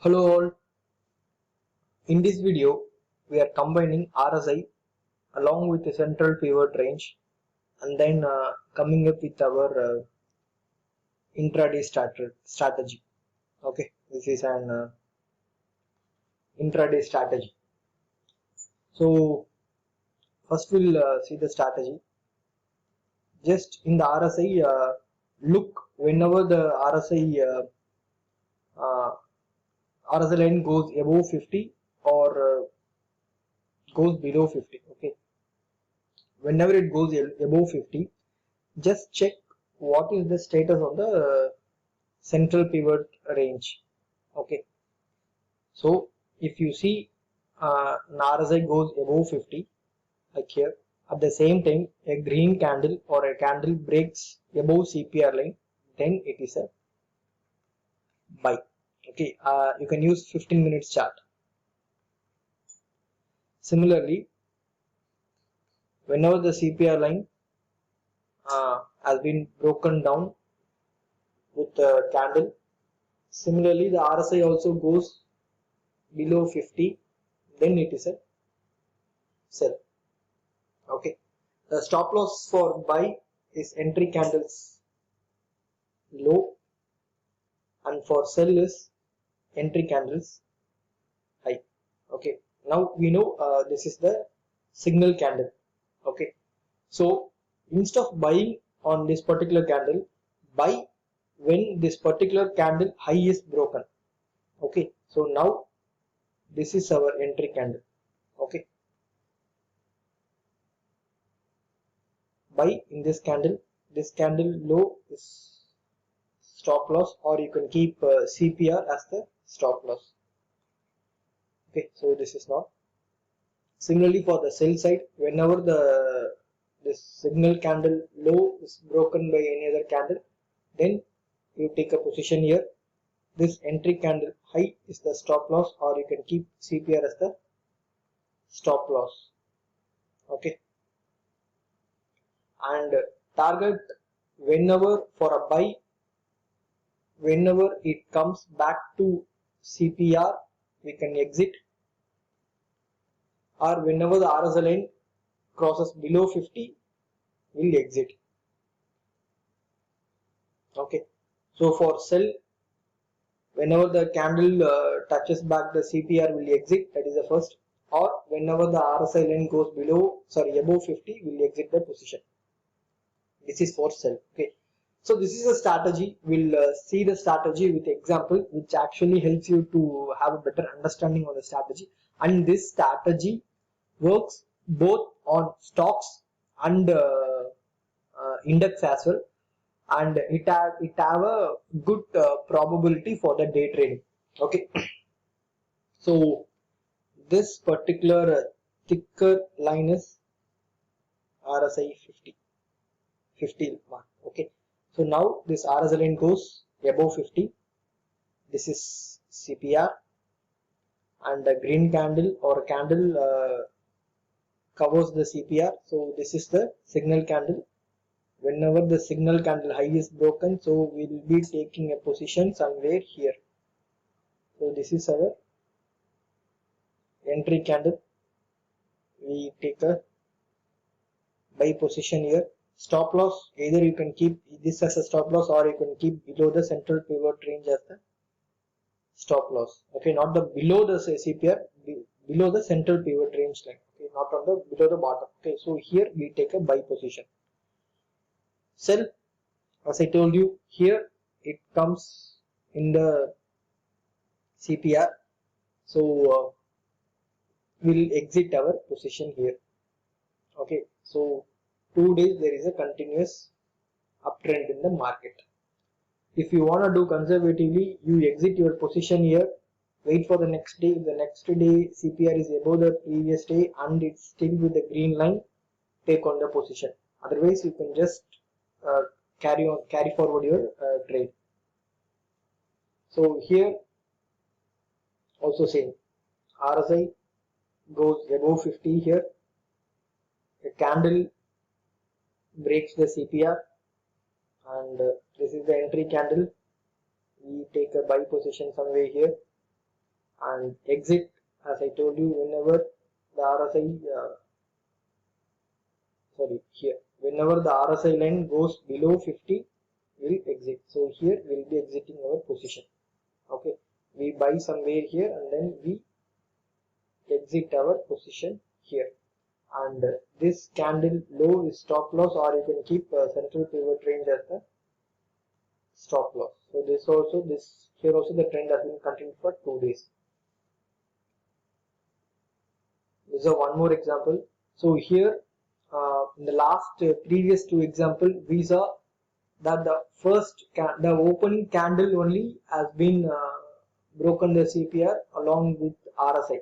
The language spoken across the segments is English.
Hello all, in this video we are combining RSI along with the central pivot range and then coming up with our intraday strategy. Okay, this is an intraday strategy. So first we'll see the strategy. Just in the RSI, look whenever the RSI line goes above 50 or goes below 50. Okay, whenever it goes above 50, just check what is the status of the central pivot range. Okay, so if you see an RSI goes above 50, like here, at the same time a green candle or a candle breaks above CPR line, then it is a buy. Okay, you can use 15 minutes chart. Similarly, whenever the CPR line has been broken down with a candle, similarly the RSI also goes below 50, then it is a sell. Okay, the stop loss for buy is entry candles low, and for sell is entry candles high. Okay, now we know this is the signal candle. Okay, so instead of buying on this particular candle, buy when this particular candle high is broken. Okay, so now this is our entry candle. Okay, buy in this candle low is stop loss, or you can keep CPR as the stop loss. Okay, so this is not. Similarly for the sell side, whenever this signal candle low is broken by any other candle, then you take a position here. This entry candle high is the stop loss, or you can keep CPR as the stop loss. Okay, and target whenever for a buy, whenever it comes back to CPR, we can exit, or whenever the RSI line crosses below 50, we'll exit. Okay, so for sell, whenever the candle touches back the CPR, will exit, that is the first, or whenever the RSI line goes above 50, we'll exit the position. This is for sell. Okay, so this is a strategy. We'll see the strategy with example, which actually helps you to have a better understanding of the strategy. And this strategy works both on stocks and index as well, and it have a good probability for the day trading. Okay, so this particular thicker line is RSI 50 mark. Okay, so now this RSI line goes above 50. This is CPR, and the green candle or candle covers the CPR. So this is the signal candle. Whenever the signal candle high is broken, so we will be taking a position somewhere here. So this is our entry candle. We take a buy position here. Stop loss, either you can keep this as a stop loss, or you can keep below the central pivot range as the stop loss. Okay, not the below the CPR, below the central pivot range line. Okay, not on the below the bottom. Okay, so here we take a buy position. Sell, as I told you, here it comes in the CPR, so we'll exit our position here. Okay, so 2 days there is a continuous uptrend in the market. If you want to do conservatively, you exit your position here, wait for the next day. If the next day CPR is above the previous day and it's still with the green line, take on the position. Otherwise, you can just carry forward your trade. So here also same, RSI goes above 50 here, a candle breaks the CPR, and this is the entry candle. We take a buy position somewhere here. and exit, as I told you, whenever the RSI whenever the RSI line goes below 50, we'll exit. So here we'll be exiting our position. Okay, we buy somewhere here and then we exit our position here. And this candle low is stop loss, or you can keep central pivot range as the stop loss. So here also the trend has been continued for 2 days. This is one more example. So here in the last previous 2 example, we saw that the opening candle only has been broken the CPR along with RSI.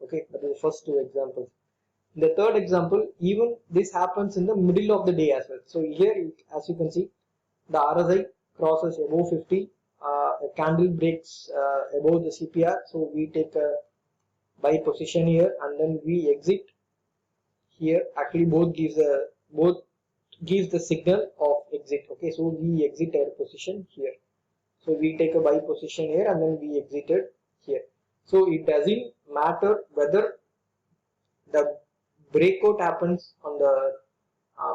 Okay, that is the first 2 examples. In the third example, even this happens in the middle of the day as well. So here, as you can see, the RSI crosses above 50, a candle breaks above the CPR. So we take a buy position here and then we exit here. Actually, both gives the signal of exit. Okay, so we exit our position here. So we take a buy position here and then we exited here. So it doesn't matter whether the breakout happens on the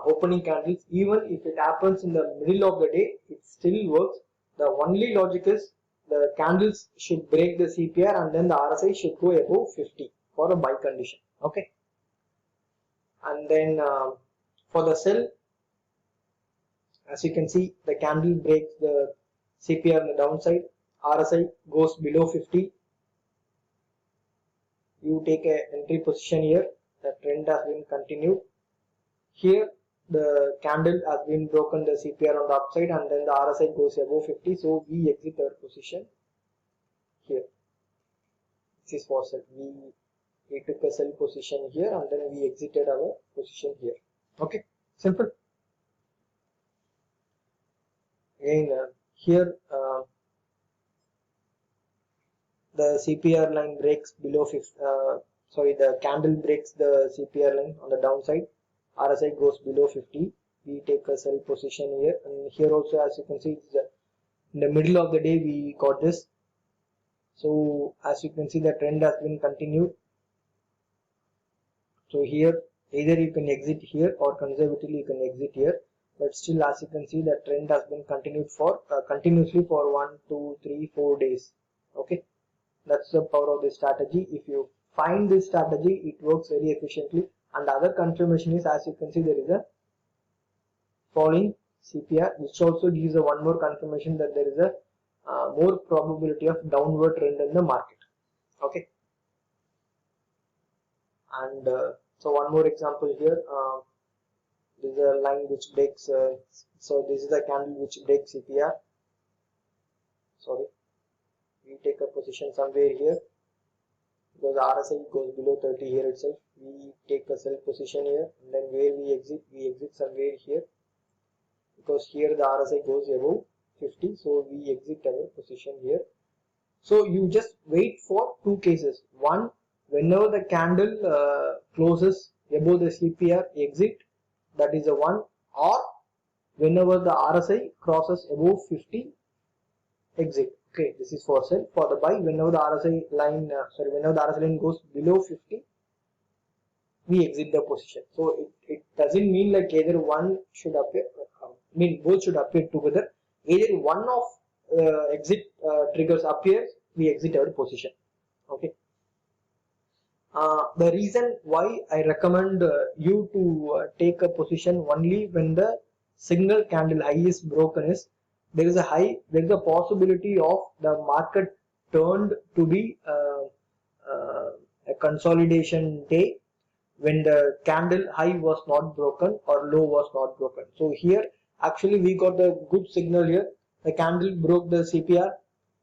opening candles. Even if it happens in the middle of the day, it still works. The only logic is the candles should break the CPR and then the RSI should go above 50 for a buy condition. Okay, and then for the sell, as you can see, the candle breaks the CPR on the downside, RSI goes below 50, you take a entry position here. The trend has been continued. Here the candle has been broken the CPR on the upside and then the RSI goes above 50, so we exit our position here. This is for sell. We took a sell position here and then we exited our position here. Okay, simple. Again here the CPR line breaks below 50, the candle breaks the CPR line on the downside, RSI goes below 50, we take a sell position here, and here also, as you can see, it's in the middle of the day we got this. So as you can see, the trend has been continued. So here either you can exit here or conservatively you can exit here, but still, as you can see, the trend has been continued for continuously for 1, 2, 3, 4 days. Okay, that's the power of this strategy. If you find this strategy, it works very efficiently. And the other confirmation is, as you can see, there is a falling CPR, which also gives a one more confirmation that there is a more probability of downward trend in the market. Okay, and so one more example here. This is a line which breaks. So this is the candle which breaks CPR. Sorry, we take a position somewhere here because RSI goes below 30 here itself. We take a sell position here, and then where we exit somewhere here because here the RSI goes above 50, so we exit our position here. So you just wait for 2 cases. One, whenever the candle closes above the CPR, exit, that is a one, or whenever the RSI crosses above 50, exit. Okay, this is for sell. For the buy, whenever the RSI line goes below 50, we exit the position. So it doesn't mean like either one should appear, both should appear together. Either one of exit triggers appears, we exit our position. Okay. The reason why I recommend you to take a position only when the signal candle high is broken is there is a possibility of the market turned to be a consolidation day when the candle high was not broken or low was not broken. So here actually we got the good signal here. The candle broke the CPR,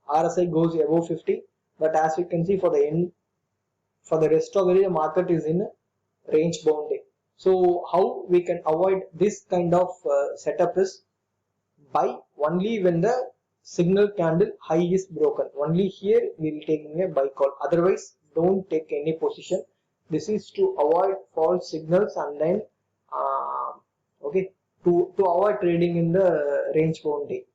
RSI goes above 50, but as you can see for the rest of the day the market is in a range bound day. So how we can avoid this kind of setup is buy only when the signal candle high is broken. Only here we will take a buy call. Otherwise, don't take any position. This is to avoid false signals and then to avoid trading in the range bound day.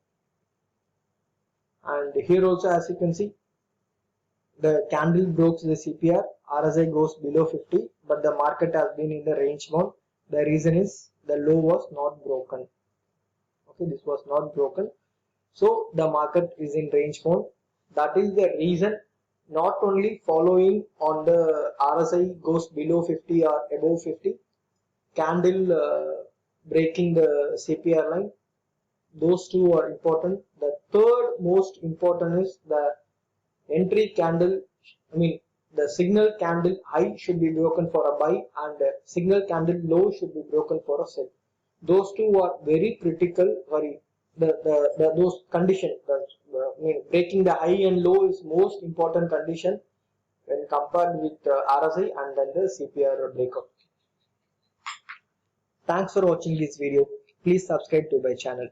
And here also, as you can see, the candle breaks the CPR, RSI goes below 50, but the market has been in the range bound. The reason is the low was not broken. Okay, this was not broken. So the market is in range bound. That is the reason. Not only following on the RSI goes below 50 or above 50, candle breaking the CPR line. Those two are important. The third most important is the entry candle. The signal candle high should be broken for a buy, and the signal candle low should be broken for a sell. Those two are very critical. Those conditions. Breaking the high and low is most important condition when compared with RSI and then the CPR breakout. Thanks for watching this video. Please subscribe to my channel.